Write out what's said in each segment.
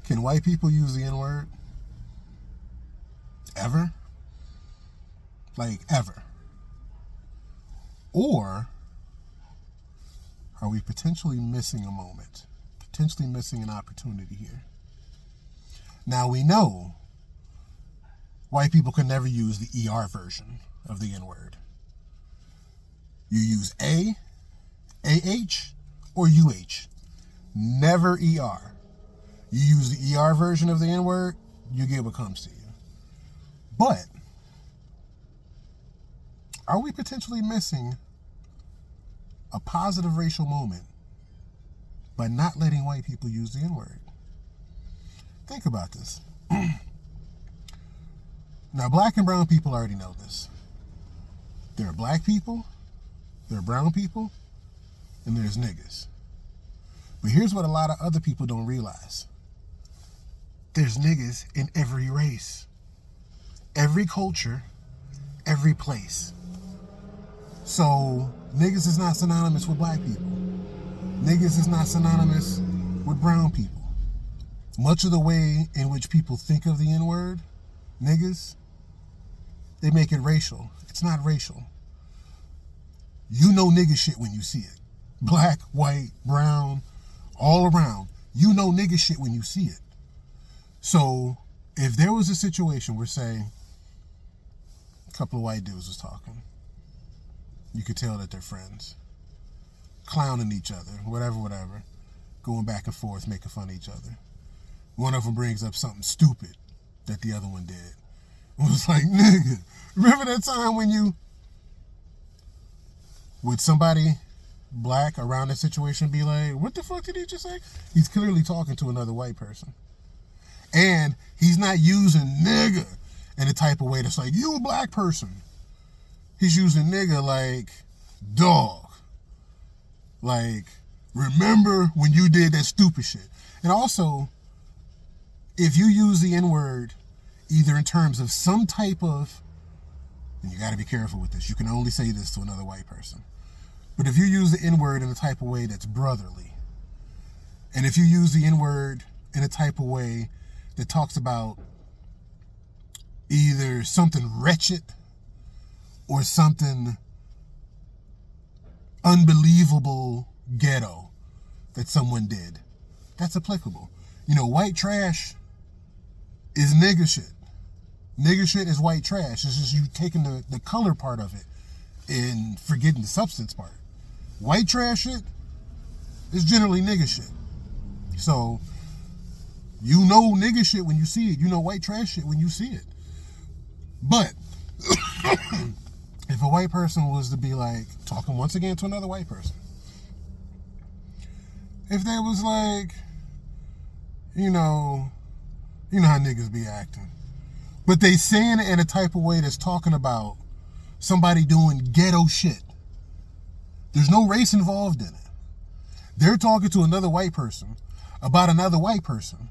Can white people use the N-word? Ever? Like, ever? Or are we potentially missing a moment? Potentially missing an opportunity here? Now, we know white people can never use the ER version of the N-word. You use A, AH, or UH. Never ER. You use the ER version of the N-word, you get what comes to you. But are we potentially missing a positive racial moment by not letting white people use the N-word? Think about this. Now, black and brown people already know this. There are black people, there are brown people, and there's niggas. But here's what a lot of other people don't realize. There's niggas in every race, every culture, every place. So niggas is not synonymous with black people. Niggas is not synonymous with brown people. Much of the way in which people think of the N-word, niggas, they make it racial. It's not racial. You know nigga shit when you see it. Black, white, brown, all around. You know nigga shit when you see it. So if there was a situation where, say, a couple of white dudes was talking, you could tell that they're friends, clowning each other, whatever, going back and forth, making fun of each other. One of them brings up something stupid that the other one did. It was like, nigga, remember that time when you, would somebody black around that situation be like, what the fuck did he just say? He's clearly talking to another white person. And he's not using nigga in a type of way that's like, you a black person. He's using nigga like dog. Like, remember when you did that stupid shit. And also, if you use the N-word either in terms of some type of, and you got to be careful with this, you can only say this to another white person. But if you use the N-word in a type of way that's brotherly, and if you use the N-word in a type of way that talks about either something wretched or something unbelievable ghetto that someone did, that's applicable. You know, white trash is nigga shit. Nigga shit is white trash. It's just you taking the color part of it and forgetting the substance part. White trash shit is generally nigga shit. So, you know nigga shit when you see it. You know white trash shit when you see it. But, if a white person was to be like, talking once again to another white person, if they was like, you know how niggas be acting, but they saying it in a type of way that's talking about somebody doing ghetto shit. There's no race involved in it. They're talking to another white person about another white person,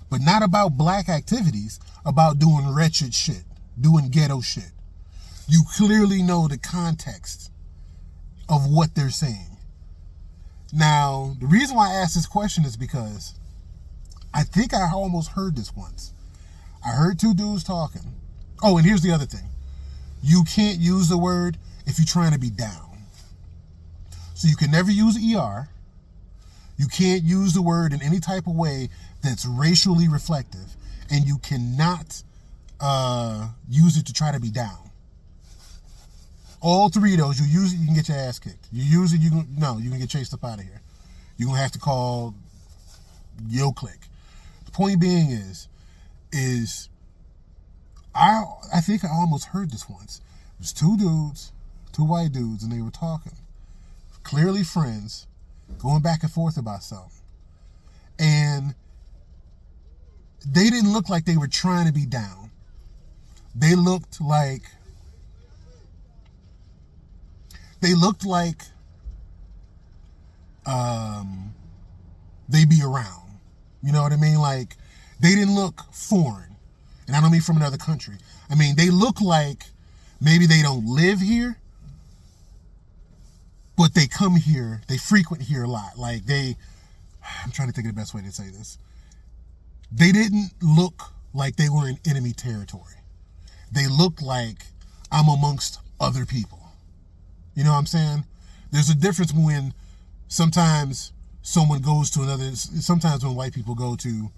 but not about black activities, about doing wretched shit, doing ghetto shit. You clearly know the context of what they're saying. Now, the reason why I asked this question is because I think I almost heard this once. I heard two dudes talking. Oh, and here's the other thing. You can't use the word if you're trying to be down. So you can never use ER. You can't use the word in any type of way that's racially reflective. And you cannot use it to try to be down. All three of those, you use it, you can get your ass kicked. You use it, you can get chased up out of here. You're going to have to call Yo Click. The point being is I think I almost heard this once. It was two white dudes, and they were talking. Clearly friends, going back and forth about something. And they didn't look like they were trying to be down. They looked like they be around. You know what I mean? Like, they didn't look foreign. And I don't mean from another country. I mean, they look like maybe they don't live here, but they come here, they frequent here a lot. Like I'm trying to think of the best way to say this. They didn't look like they were in enemy territory. They looked like I'm amongst other people. You know what I'm saying? There's a difference when sometimes someone goes to another, sometimes when white people go to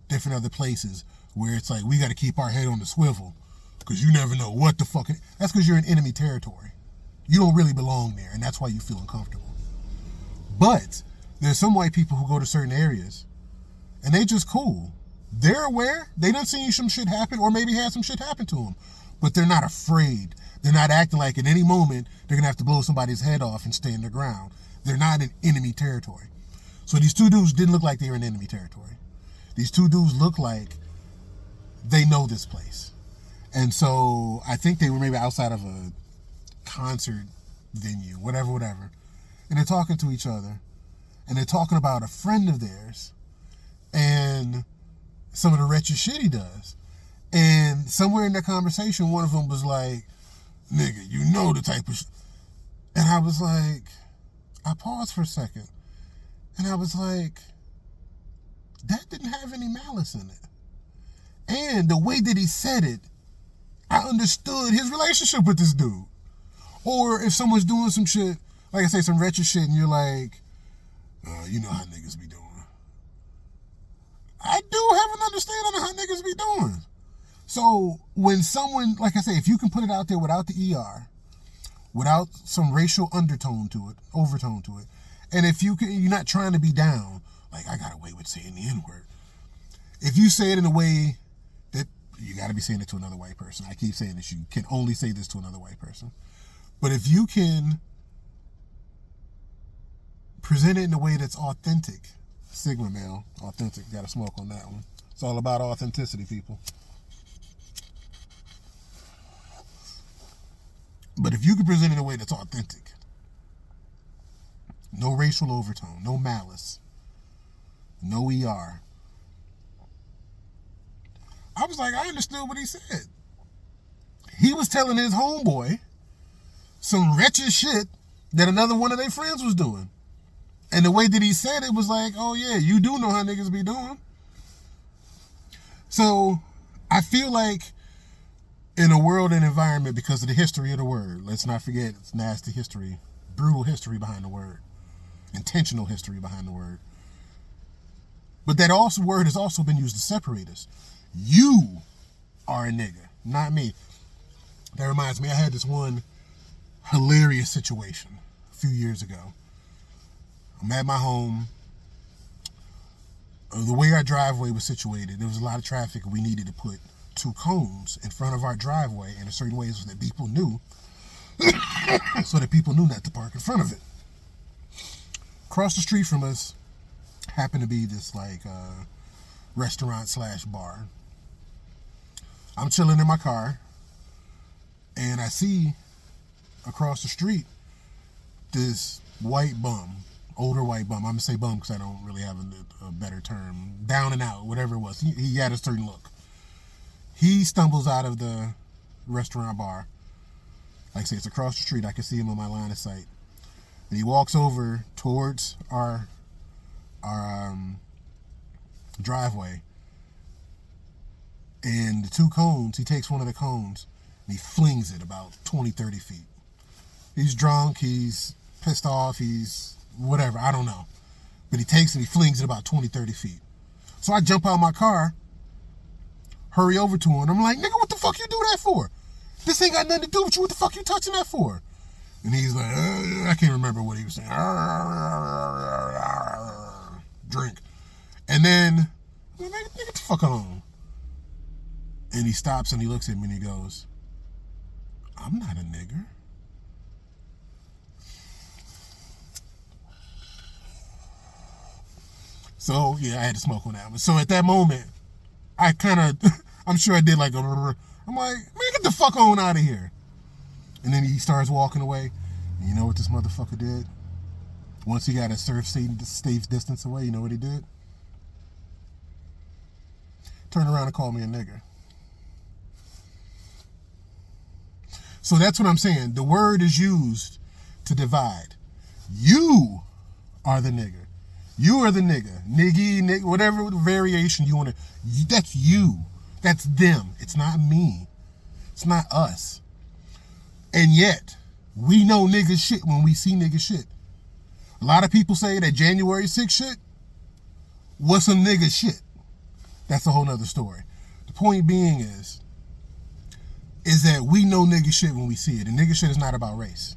different other places where it's like, we got to keep our head on the swivel because you never know what the fuck. That's because you're in enemy territory. You don't really belong there, and that's why you feel uncomfortable. But there's some white people who go to certain areas and they just cool. They're aware. They done seen some shit happen, or maybe had some shit happen to them. But they're not afraid. They're not acting like at any moment they're going to have to blow somebody's head off and stand their ground. They're not in enemy territory. So these two dudes didn't look like they were in enemy territory. These two dudes look like they know this place. And so I think they were maybe outside of a concert venue, whatever. And they're talking to each other. And they're talking about a friend of theirs and some of the wretched shit he does. And somewhere in that conversation, one of them was like, nigga, you know the type of And I was like, I paused for a second. And I was like, that didn't have any malice in it. And the way that he said it, I understood his relationship with this dude. Or if someone's doing some shit, like I say, some wretched shit, and you're like, you know how niggas be doing. I do have an understanding of how niggas be doing. So when someone, like I say, if you can put it out there without the ER, without some racial overtone to it, and if you can, you're not trying to be down, like I got away with saying the N-word. If you say it in a way that you got to be saying it to another white person. I keep saying this, you can only say this to another white person. But if you can present it in a way that's authentic, Sigma male, authentic, got to smoke on that one. It's all about authenticity, people. But if you can present it in a way that's authentic, no racial overtone, no malice, no ER, I was like, I understood what he said. He was telling his homeboy some wretched shit that another one of their friends was doing. And the way that he said it was like, oh yeah, you do know how niggas be doing. So I feel like in a world and environment, because of the history of the word, let's not forget it's nasty history, brutal history behind the word, intentional history behind the word. But that also word has also been used to separate us. You are a nigga, not me. That reminds me, I had this one hilarious situation a few years ago. I'm at my home. The way our driveway was situated, there was a lot of traffic. We needed to put 2 cones in front of our driveway in a certain way so that people knew, not to park in front of it. Across the street from us happened to be this restaurant/bar. I'm chilling in my car, and I see across the street this white bum, older white bum. I'm going to say bum because I don't really have a better term. Down and out, whatever it was. He had a certain look. He stumbles out of the restaurant bar. Like I say, it's across the street. I can see him on my line of sight. And he walks over towards our driveway. And the 2 cones, he takes one of the cones and he flings it about 20, 30 feet. He's drunk, he's pissed off, he's whatever, I don't know. But he takes it, he flings it about 20, 30 feet. So I jump out of my car, hurry over to him. I'm like, nigga, what the fuck you do that for? This ain't got nothing to do with you. What the fuck you touching that for? And he's like, I can't remember what he was saying. Drink. And then, I'm like, nigga, get the fuck on. And he stops and he looks at me and he goes, I'm not a nigger. So, yeah, I had to smoke on that one. So at that moment, I kind of, I'm sure I did like I'm like, man, get the fuck on out of here. And then he starts walking away. And you know what this motherfucker did? Once he got a safe distance away, you know what he did? Turned around and called me a nigger. So that's what I'm saying. The word is used to divide. You are the nigger. You are the nigga. Nigga, whatever variation you want to. That's you. That's them. It's not me. It's not us. And yet, we know nigga shit when we see nigga shit. A lot of people say that January 6th shit was some nigga shit. That's a whole nother story. The point being is that we know nigga shit when we see it. And nigga shit is not about race.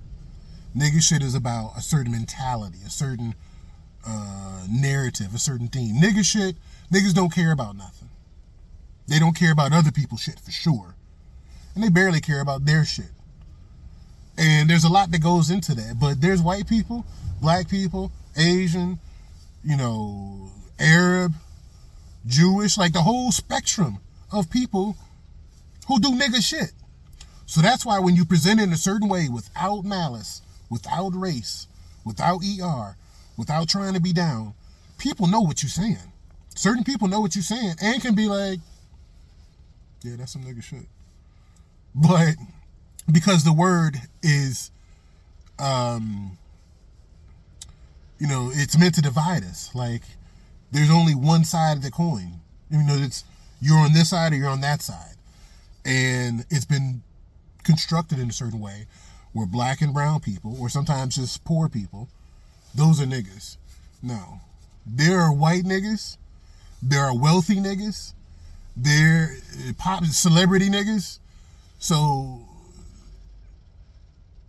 Nigga shit is about a certain mentality, a certain narrative, a certain theme. Nigga shit, niggas don't care about nothing. They don't care about other people's shit for sure. And they barely care about their shit. And there's a lot that goes into that. But there's white people, black people, Asian, Arab, Jewish, like the whole spectrum of people who do nigga shit. So that's why when you present it in a certain way, without malice, without race, without ER, without trying to be down, people know what you're saying. Certain people know what you're saying and can be like, yeah, that's some nigga shit. But because the word is, it's meant to divide us. Like, there's only one side of the coin. It's you're on this side or you're on that side. And it's been constructed in a certain way where black and brown people, or sometimes just poor people, those are niggas. No. There are white niggas. There are wealthy niggas. There are pop celebrity niggas. So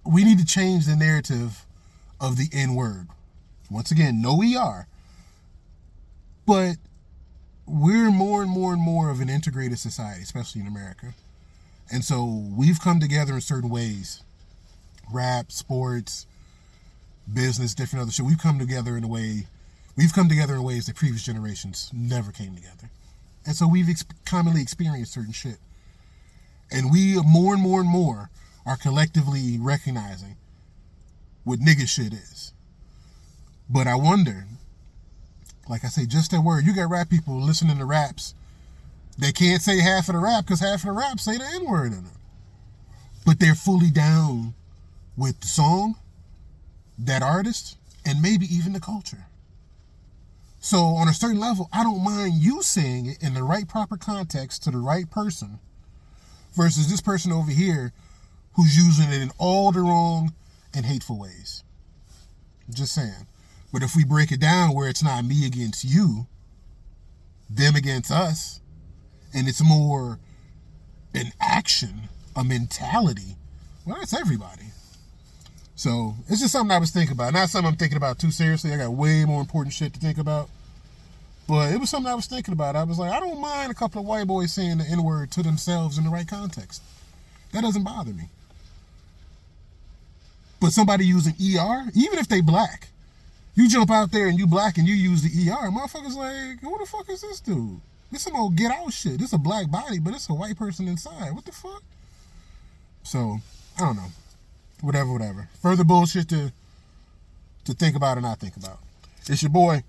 we need to change the narrative of the N-word. Once again, no ER. But we're more and more and more of an integrated society, especially in America. And so we've come together in certain ways. Rap, sports, business, different other shit. We've come together in ways that previous generations never came together. And so we've commonly experienced certain shit. And we more and more and more are collectively recognizing what nigga shit is. But I wonder, like I say, just that word. You got rap people listening to raps. They can't say half of the rap because half of the rap say the N-word in it. But they're fully down with the song, that artist, and maybe even the culture. So on a certain level, I don't mind you saying it in the right proper context to the right person versus this person over here who's using it in all the wrong and hateful ways. Just saying. But if we break it down where it's not me against you, them against us, and it's more an action, a mentality, well, that's everybody. So it's just something I was thinking about. Not something I'm thinking about too seriously. I got way more important shit to think about. But it was something I was thinking about. I was like, I don't mind a couple of white boys saying the N-word to themselves in the right context. That doesn't bother me. But somebody using ER, even if they black, you jump out there and you black and you use the ER, motherfuckers like, who the fuck is this dude? This some old get out shit. This a black body, but it's a white person inside. What the fuck? So, I don't know. Whatever. Further bullshit to think about or not think about. It's your boy,